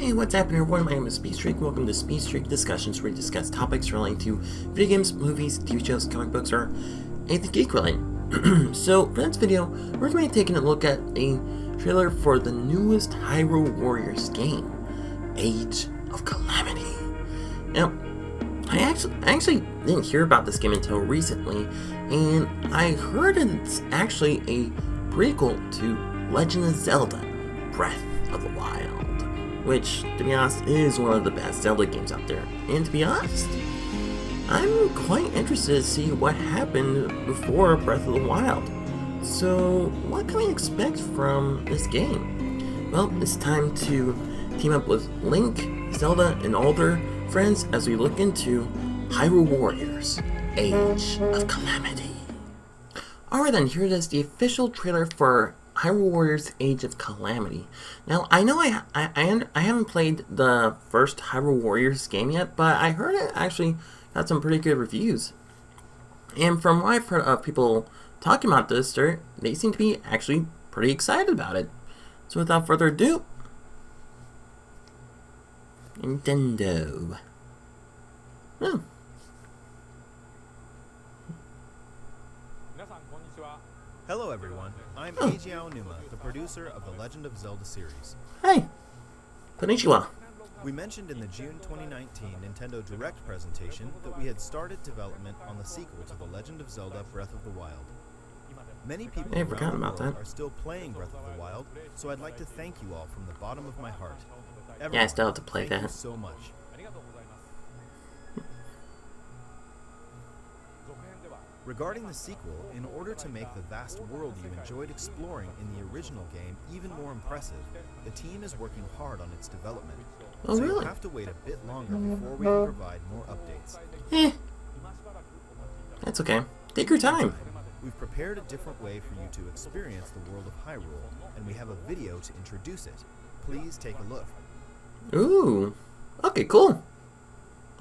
Hey, what's happening everyone? My name is Speedstreak. Welcome to Speedstreak Discussions, where we discuss topics relating to video games, movies, TV shows, comic books, or anything geek related. So, for this video, we're going to be taking a look at a trailer for the newest Hyrule Warriors game, Age of Calamity. Now, I actually didn't hear about this game until recently, and I heard it's actually a prequel to Legend of Zelda, Breath of the Wild, which, to be honest, is one of the best Zelda games out there. And to be honest, I'm quite interested to see what happened before Breath of the Wild. So, what can we expect from this game? Well, it's time to team up with Link, Zelda, and all their friends as we look into Hyrule Warriors, Age of Calamity. Alright then, here it is, the official trailer for Hyrule Warriors Age of Calamity. Now, I know I haven't played the first Hyrule Warriors game yet, but I heard it actually got some pretty good reviews. And from what I've heard of people talking about this, they seem to be actually pretty excited about it. So without further ado, Nintendo. Oh. Hello everyone, I'm Eiji Aonuma, the producer of the Legend of Zelda series. Hey, konnichiwa. We mentioned in the June 2019 Nintendo Direct presentation that we had started development on the sequel to The Legend of Zelda Breath of the Wild. Many people around the world are still playing Breath of the Wild, so I'd like to thank you all from the bottom of my heart. Everyone, yeah, I still have to play thank that. you so much. Regarding the sequel, in order to make the vast world you enjoyed exploring in the original game even more impressive, the team is working hard on its development. Oh, so really? you'll have to wait a bit longer before we can provide more updates. That's okay. Take your time. We've prepared a different way for you to experience the world of Hyrule, and we have a video to introduce it. Please take a look. Ooh. Okay, cool.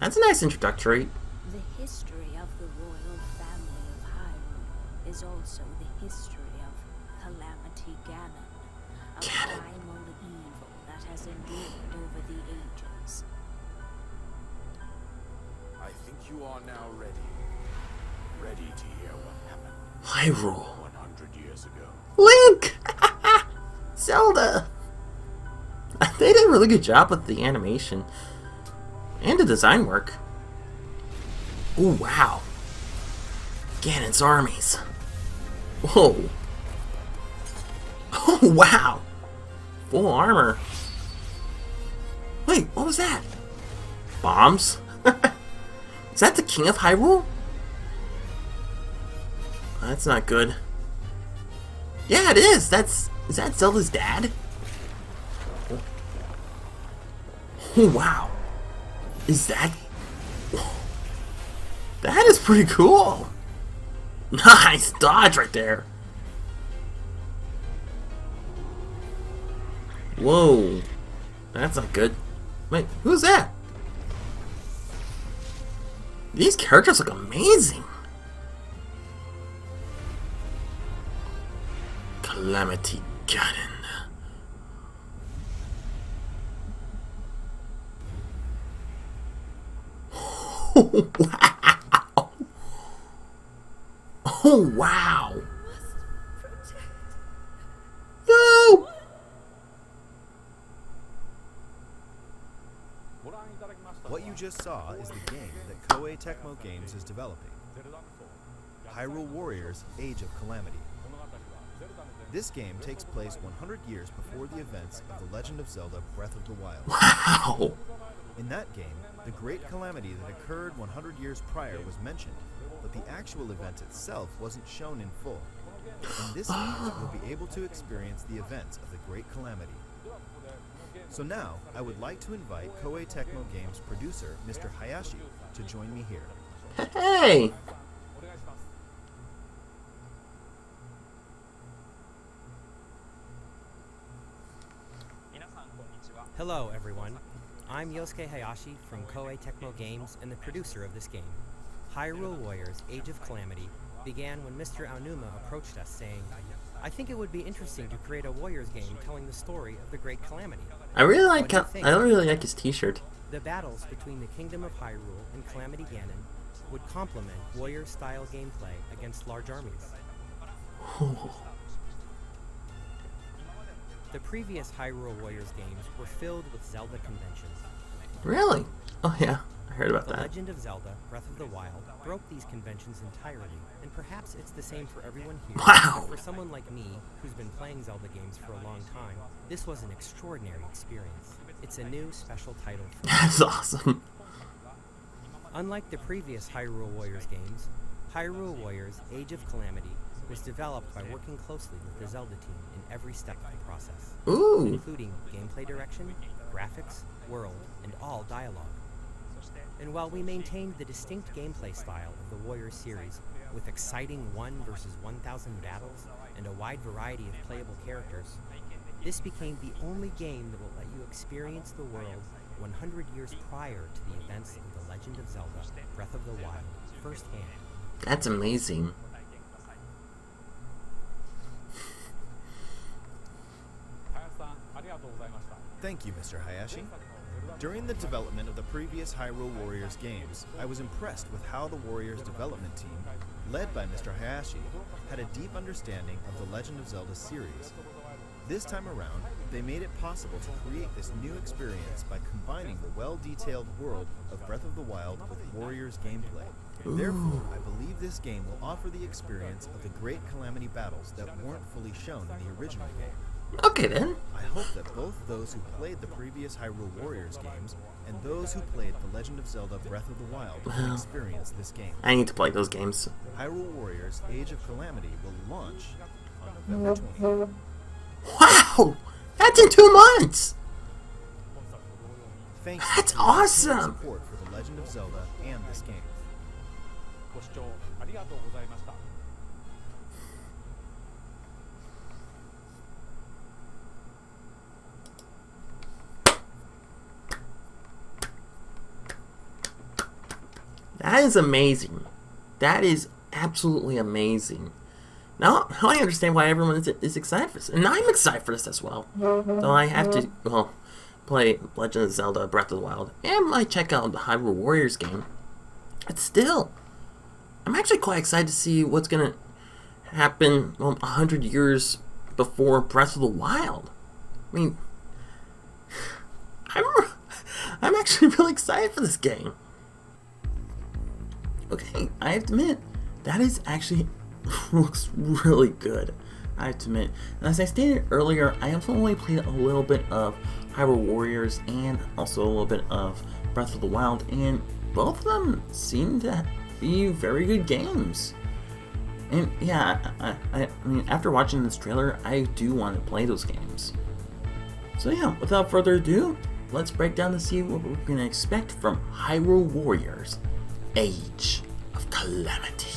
That's a nice introductory. The history of the royal family of Hyrule is also the history of Calamity Ganon, a primal evil that has endured over the ages. I think you are now ready. Ready to hear what happened Hyrule. 100 years ago. Link! Zelda! They did a really good job with the animation and the design work. Oh, wow. Ganon's armies. Whoa. Oh, wow. Full armor. Wait, what was that? Bombs? Is that the King of Hyrule? That's not good. Yeah, it is. Is that Zelda's dad? Oh, wow. Is that... That is pretty cool. Nice dodge right there. Whoa. That's not good. Wait, who's that? These characters look amazing. Calamity Ganon. Oh, wow. Oh, wow. No. What you just saw is the game that Koei Tecmo Games is developing. Hyrule Warriors Age of Calamity. This game takes place 100 years before the events of The Legend of Zelda Breath of the Wild. Wow. In that game, the great calamity that occurred 100 years prior was mentioned, but the actual event itself wasn't shown in full. In this game, you'll be able to experience the events of the great calamity. So now, I would like to invite Koei Tecmo Games producer, Mr. Hayashi, to join me here. Hey. Hello everyone, I'm Yosuke Hayashi from Koei Tecmo Games and the producer of this game. Hyrule Warriors Age of Calamity began when Mr. Aonuma approached us saying, I think it would be interesting to create a Warriors game telling the story of the Great Calamity. I really like. What do you think? I really like his T-shirt. The battles between the Kingdom of Hyrule and Calamity Ganon would complement warrior-style gameplay against large armies. The previous Hyrule Warriors games were filled with Zelda conventions. Really? Oh yeah, I heard about The that. Legend of Zelda: Breath of the Wild broke these conventions entirely, and perhaps it's the same for everyone here. Wow. But for someone like me, who's been playing Zelda games for a long time, this was an extraordinary experience. It's a new, special title for me. That's awesome. Unlike the previous Hyrule Warriors games, Hyrule Warriors Age of Calamity was developed by working closely with the Zelda team in every step of the process, Ooh. including gameplay direction, graphics, world, and all dialogue. And while we maintained the distinct gameplay style of the Warriors series, with exciting 1 versus 1,000 battles and a wide variety of playable characters, this became the only game that will let you experience the world 100 years prior to the events of The Legend of Zelda: Breath of the Wild firsthand. That's amazing. Thank you, Mr. Hayashi. During the development of the previous Hyrule Warriors games, I was impressed with how the Warriors development team, led by Mr. Hayashi, had a deep understanding of the Legend of Zelda series. This time around, they made it possible to create this new experience by combining the well-detailed world of Breath of the Wild with Warriors gameplay. Therefore, I believe this game will offer the experience of the great Calamity battles that weren't fully shown in the original game. Okay then. I hope that both those who played the previous Hyrule Warriors games and those who played The Legend of Zelda: Breath of the Wild will experience this game. I need to play those games. Hyrule Warriors Age of Calamity will launch on November 20th. Wow! That's in 2 months! Thank you That's for your continued awesome! support for The Legend of Zelda and this game. That is amazing. That is absolutely amazing. Now I understand why everyone is excited for this. And I'm excited for this as well. Though I have to, well, play Legend of Zelda: Breath of the Wild and might check out the Hyrule Warriors game. But still, I'm actually quite excited to see what's going to happen 100 years before Breath of the Wild. I mean, I'm actually really excited for this game. Okay, I have to admit, that is actually looks really good. I have to admit. And as I stated earlier, I have only played a little bit of Hyrule Warriors and also a little bit of Breath of the Wild, and both of them seem to be very good games. And yeah, I mean, after watching this trailer, I do want to play those games. So yeah, without further ado, let's break down to see what we're going to expect from Hyrule Warriors Age of Calamity.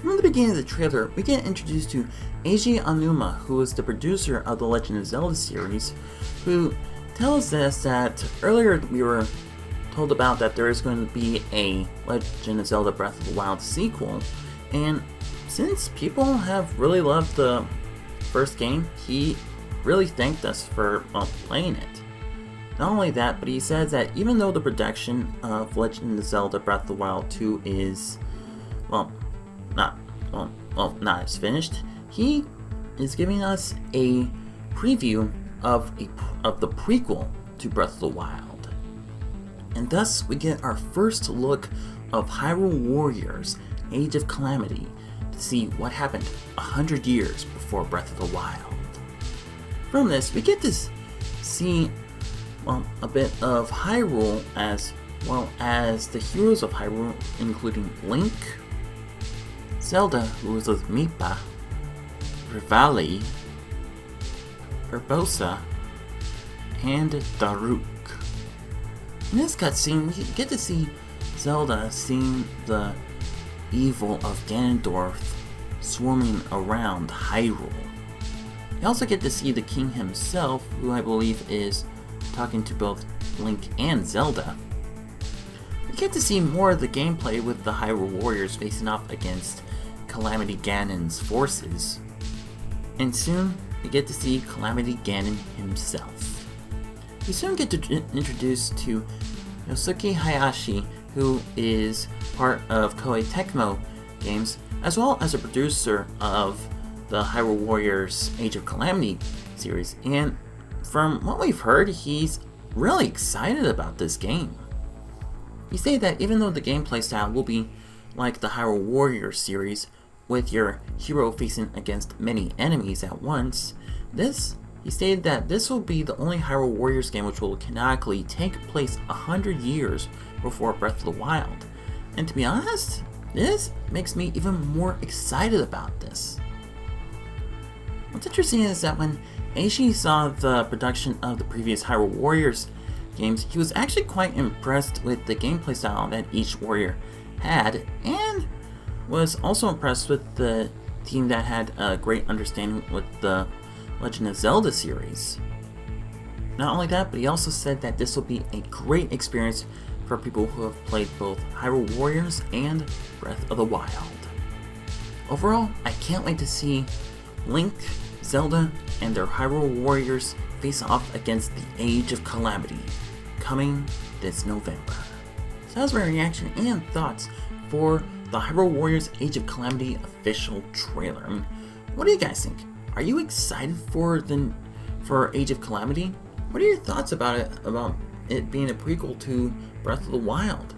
From the beginning of the trailer, we get introduced to Eiji Aonuma, who is the producer of the Legend of Zelda series, who tells us that earlier we were told about that there is going to be a Legend of Zelda Breath of the Wild sequel, and since people have really loved the first game, he really thanked us for playing it. Not only that, but he says that even though the production of Legend of Zelda Breath of the Wild 2 is, not as finished, he is giving us a preview of the prequel to Breath of the Wild. And thus we get our first look of Hyrule Warriors Age of Calamity to see what happened 100 years before Breath of the Wild. From this, we get to see a bit of Hyrule as well as the heroes of Hyrule, including Link, Zelda, who is with Mipa, Rivali, Urbosa, and Daruk. In this cutscene, we get to see Zelda seeing the evil of Ganondorf swarming around Hyrule. We also get to see the king himself, who I believe is talking to both Link and Zelda. We get to see more of the gameplay with the Hyrule Warriors facing off against Calamity Ganon's forces. And soon, we get to see Calamity Ganon himself. We soon get to introduced to Yosuke Hayashi, who is part of Koei Tecmo Games, as well as a producer of the Hyrule Warriors Age of Calamity series, and from what we've heard, he's really excited about this game. He stated that even though the gameplay style will be like the Hyrule Warriors series, with your hero facing against many enemies at once, he stated that this will be the only Hyrule Warriors game which will canonically take place 100 years before Breath of the Wild. And to be honest, this makes me even more excited about this. What's interesting is that when Eishi saw the production of the previous Hyrule Warriors games, he was actually quite impressed with the gameplay style that each warrior had, and was also impressed with the team that had a great understanding with the Legend of Zelda series. Not only that, but he also said that this will be a great experience for people who have played both Hyrule Warriors and Breath of the Wild. Overall, I can't wait to see Link, Zelda, and their Hyrule Warriors face off against the Age of Calamity, coming this November. So that was my reaction and thoughts for the Hyrule Warriors Age of Calamity official trailer. I mean, what do you guys think? Are you excited for Age of Calamity? What are your thoughts about it being a prequel to Breath of the Wild?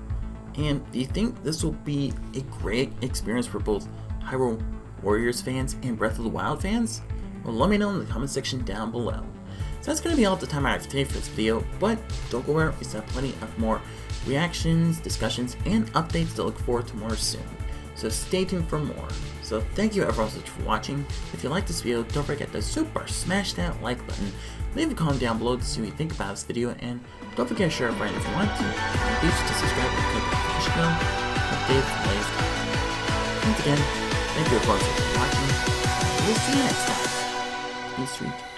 And do you think this will be a great experience for both Hyrule Warriors fans and Breath of the Wild fans? Well, let me know in the comment section down below. So that's going to be all the time I have today for this video, but don't go away, we still have plenty of more reactions, discussions, and updates to look forward to more soon. So stay tuned for more. So thank you everyone so much for watching. If you like this video, don't forget to super smash that like button. Leave a comment down below to see what you think about this video, and don't forget to share it with friends if you want to. And be sure to subscribe and click the notification bell to update the latest content. Once again, thank you everyone so much for watching. We'll see you next time. Speedstreak